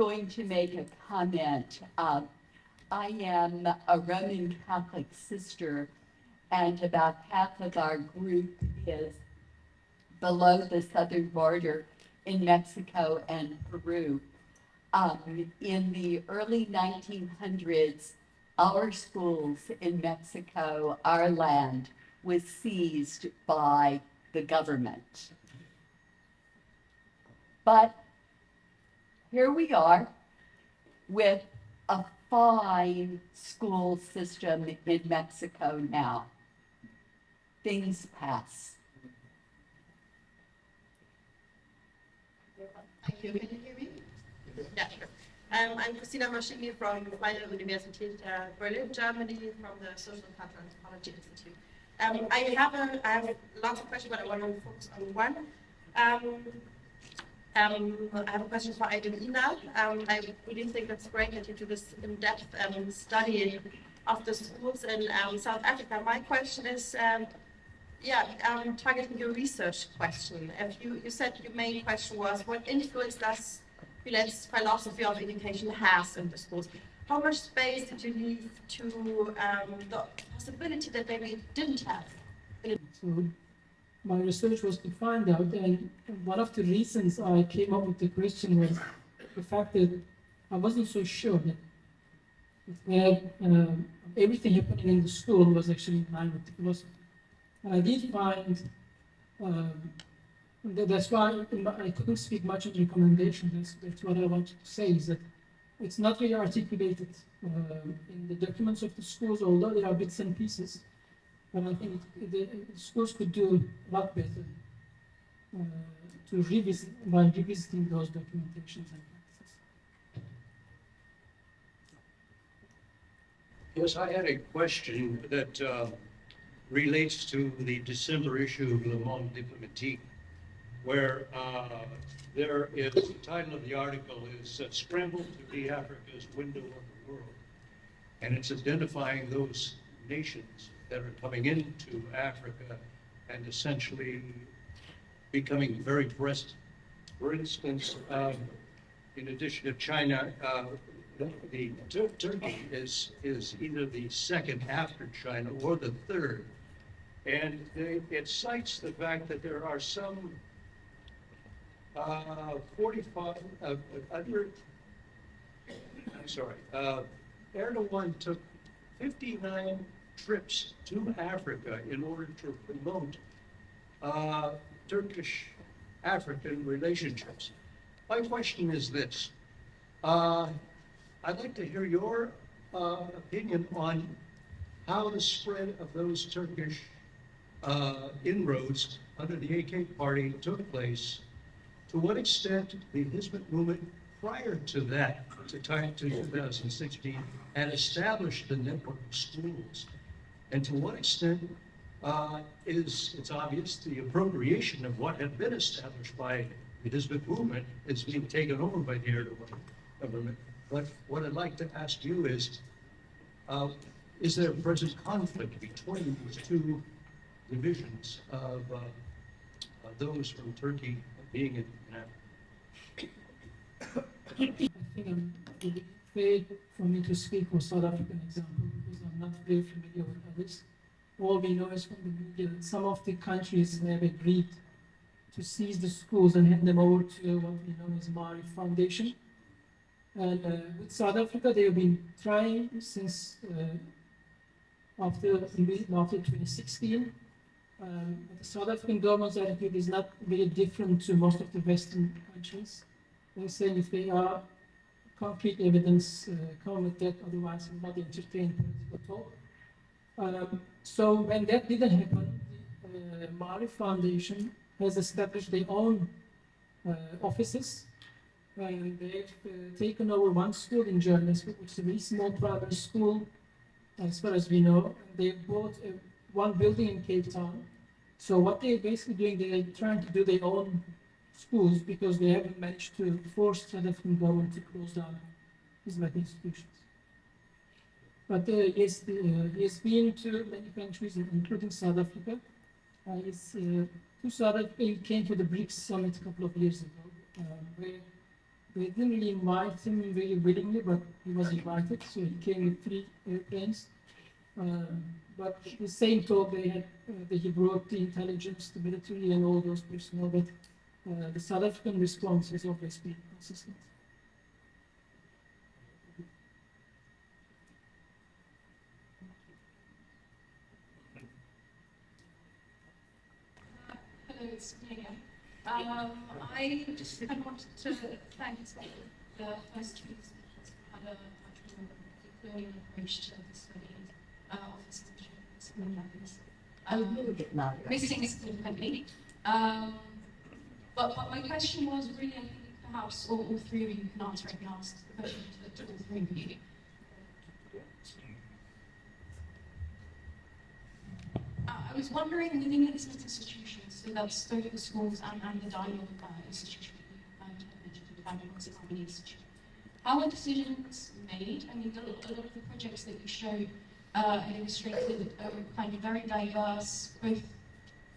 going to make a comment. I am a Roman Catholic sister, and about half of our group is below the southern border in Mexico and Peru. In the early 1900s, our schools in Mexico, our land, was seized by the government. But here we are with a fine school system in Mexico now. Things pass. Thank you. Can you hear me? Yeah, sure. I'm Christina Maschini from Freie Universität Berlin, Germany, from the Social Cultural Anthropology Institute. I have lots of questions, but I want to focus on one. I have a question for Aydin Inal. I really think that's great that you do this in-depth study of the schools in South Africa. My question is, targeting your research question. If you said your main question was, what influence does Gulen's philosophy of education has in the schools? How much space did you leave to the possibility that maybe it didn't have? So my research was to find out, and one of the reasons I came up with the question was the fact that I wasn't so sure that everything happening in the school was actually in line with the philosophy. And I did find, that's why I couldn't speak much on recommendations. That's what I wanted to say, is that it's not really articulated in the documents of the schools, although there are bits and pieces. But I think the schools could do a lot better by revisiting those documentations and practices. Yes, I had a question that relates to the December issue of Le Monde Diplomatique, where there is, the title of the article is Scramble to be Africa's Window on the World. And it's identifying those nations that are coming into Africa and essentially becoming very present. For instance, in addition to China, Turkey is either the second after China or the third. And it cites the fact that there are some 45, Erdogan took 59 trips to Africa in order to promote Turkish-African relationships. My question is this. I'd like to hear your opinion on how the spread of those Turkish inroads under the AK party took place, to what extent the Hizmet movement prior to that, to 2016, had established the network of schools, and to what extent it's obvious the appropriation of what had been established by the Hizmet movement is being taken over by the Erdogan government. But what I'd like to ask you is there a present conflict between these two divisions of those from Turkey being in Africa? I think it's fair for me to speak for South African example, because I'm not very familiar with others. All we know is from the media that some of the countries have agreed to seize the schools and hand them over to what we know as Macharia Foundation. And with South Africa, they have been trying since after 2016. The South African government's attitude is not very different to most of the Western countries. They're saying if they are concrete evidence, come with that, otherwise we'll not entertain political talk. So when that didn't happen, the Macharia Foundation has established their own offices. And they've taken over one school in Johannesburg, which is a very small private school, as far as we know. They bought one building in Cape Town. So what they're basically doing, they're trying to do their own schools because they haven't managed to force the South African government to close down Hizmet institutions. But yes, he's been to many countries, including South Africa. To South Africa, he came to the BRICS summit a couple of years ago, where They didn't really invite him very willingly, but he was invited, so he came with 3 airplanes. But the same talk they had, that he brought the intelligence, the military, and all those personnel, but the South African response has always been consistent. Hello, it's Munene. I just kind of wanted to thank the first two speakers who had a much more peculiar approach to the study of institutions and methods. A little bit louder. Missing significantly. But my question was really, I think perhaps all 3 of you can answer. I can ask the question to all 3 of you. I was wondering, within the business institutions, so that's both the schools and the dialogue institution that you mentioned, the Turquoise Harmony Institute, how are decisions made? I mean, a lot of the projects that you showed illustrated a kind of very diverse, both,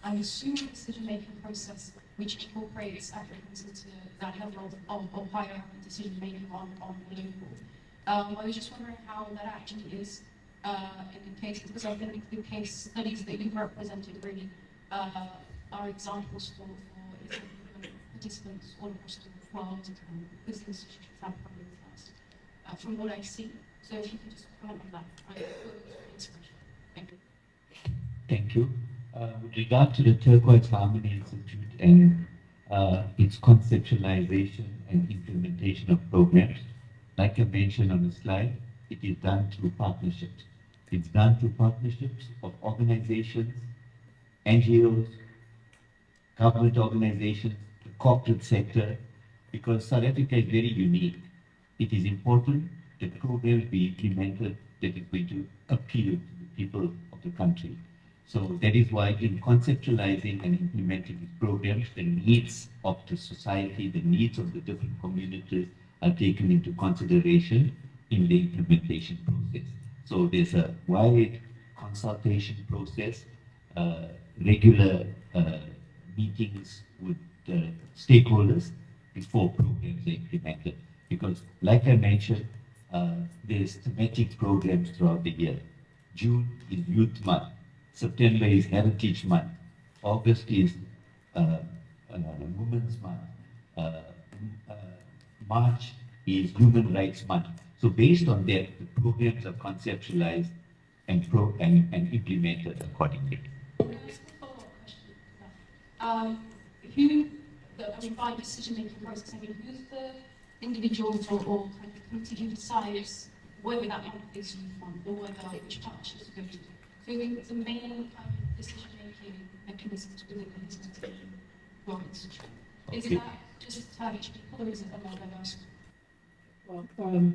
I'm assuming, decision-making process, which incorporates Africans into that level of higher decision-making on local. I was just wondering how that actually is in cases, because I think the case studies that you've represented really are examples for participants all across the world, because the institutions have probably first, from what I see. So if you could just comment on that, I would be inspiration. Thank you. Thank you. With regard to the Turquoise Harmony Institute and its conceptualization and implementation of programs, like I mentioned on the slide, it is done through partnerships. It's done through partnerships of organizations, NGOs, government organizations, the corporate sector, because South Africa is very unique. It is important that programs be implemented that is going to appeal to the people of the country. So that is why in conceptualizing and implementing these programs, the needs of the society, the needs of the different communities are taken into consideration in the implementation process. So there's a wide consultation process, regular meetings with stakeholders before programs are implemented. Because like I mentioned, there's thematic programs throughout the year. June is Youth Month. September is Heritage Month. August is Women's Month. March is Human Rights Month. So based on that, the programs are conceptualized and implemented accordingly. Can I ask a follow-up question? By decision-making process, I mean, who's the individuals or kind of committee who decides whether that month is youth month or whether which partnerships to go to? So the main kind of decision-making mechanisms within the institution or institution. Is that just to each people or is it a more diverse? Well,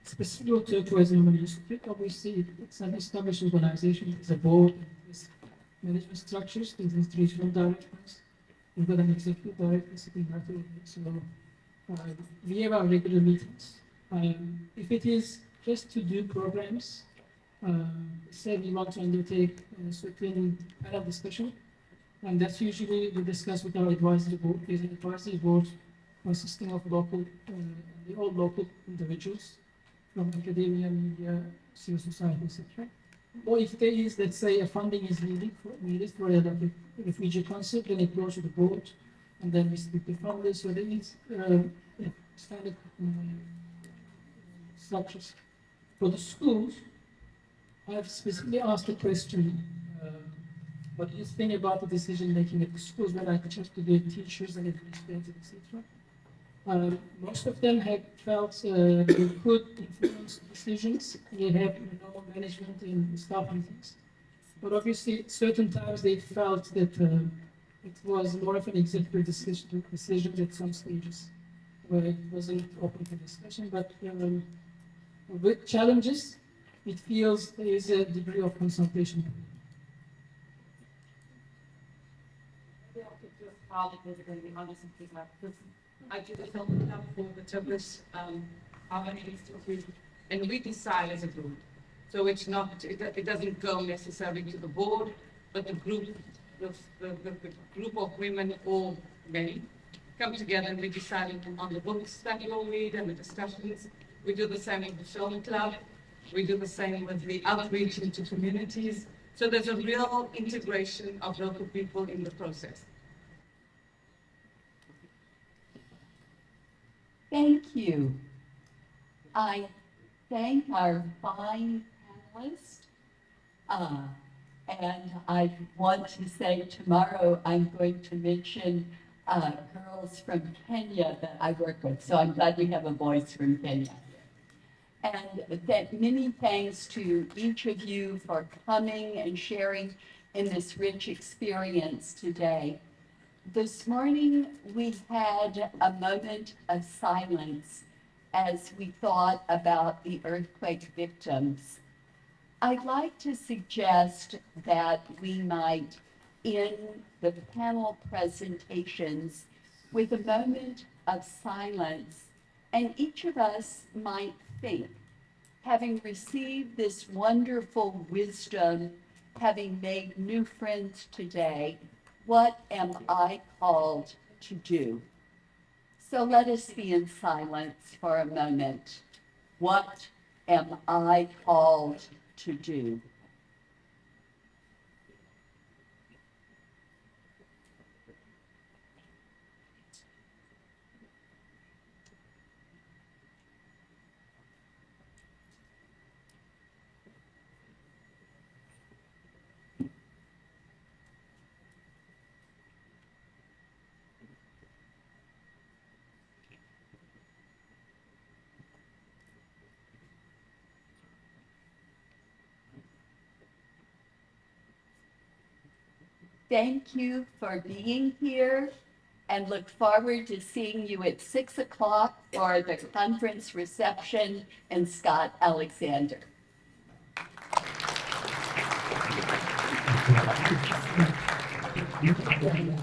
specifically to Turquoise Harmony Institute, obviously it's an established organization. There's a board, there's management structures, there's institutional directors, we've got an executive director sitting right over there. So we have our regular meetings. If it is just to do programs, say we want to undertake a certain panel discussion, and that's usually we discuss with our advisory board. There's an advisory board consisting of local, all local individuals from academia, media, civil society, etc. Or if there is, let's say, a funding is needed for a refugee concept, then it goes to the board, and then we speak to funders. So there is standard structures. For the schools, I have specifically asked the question, what do you think about the decision making at the schools when I talked to the teachers and administrators, etc. Most of them have felt they could influence decisions. They have normal management in staff meetings. But obviously, certain times they felt that it was more of an executive decision at some stages, where it wasn't open for discussion. But with challenges, it feels there is a degree of consultation. Maybe I could just follow this very honestly, because I did a film up for the Turquoise Harmony Institute, and we decide as a group. So it's not, it doesn't go necessarily to the board, but the group of women or men come together and we decide on the books that we'll read and the discussions. We do the same with the film club. We do the same with the outreach into communities. So there's a real integration of local people in the process. Thank you. I thank our fine panelists. And I want to say tomorrow I'm going to mention girls from Kenya that I work with. So I'm glad we have a voice from Kenya. And that many thanks to each of you for coming and sharing in this rich experience today. This morning we had a moment of silence as we thought about the earthquake victims. I'd like to suggest that we might end the panel presentations with a moment of silence, and each of us might think, having received this wonderful wisdom, having made new friends today, what am I called to do? So let us be in silence for a moment. What am I called to do? Thank you for being here and look forward to seeing you at 6 o'clock for the conference reception in Scott Alexander. Thank you.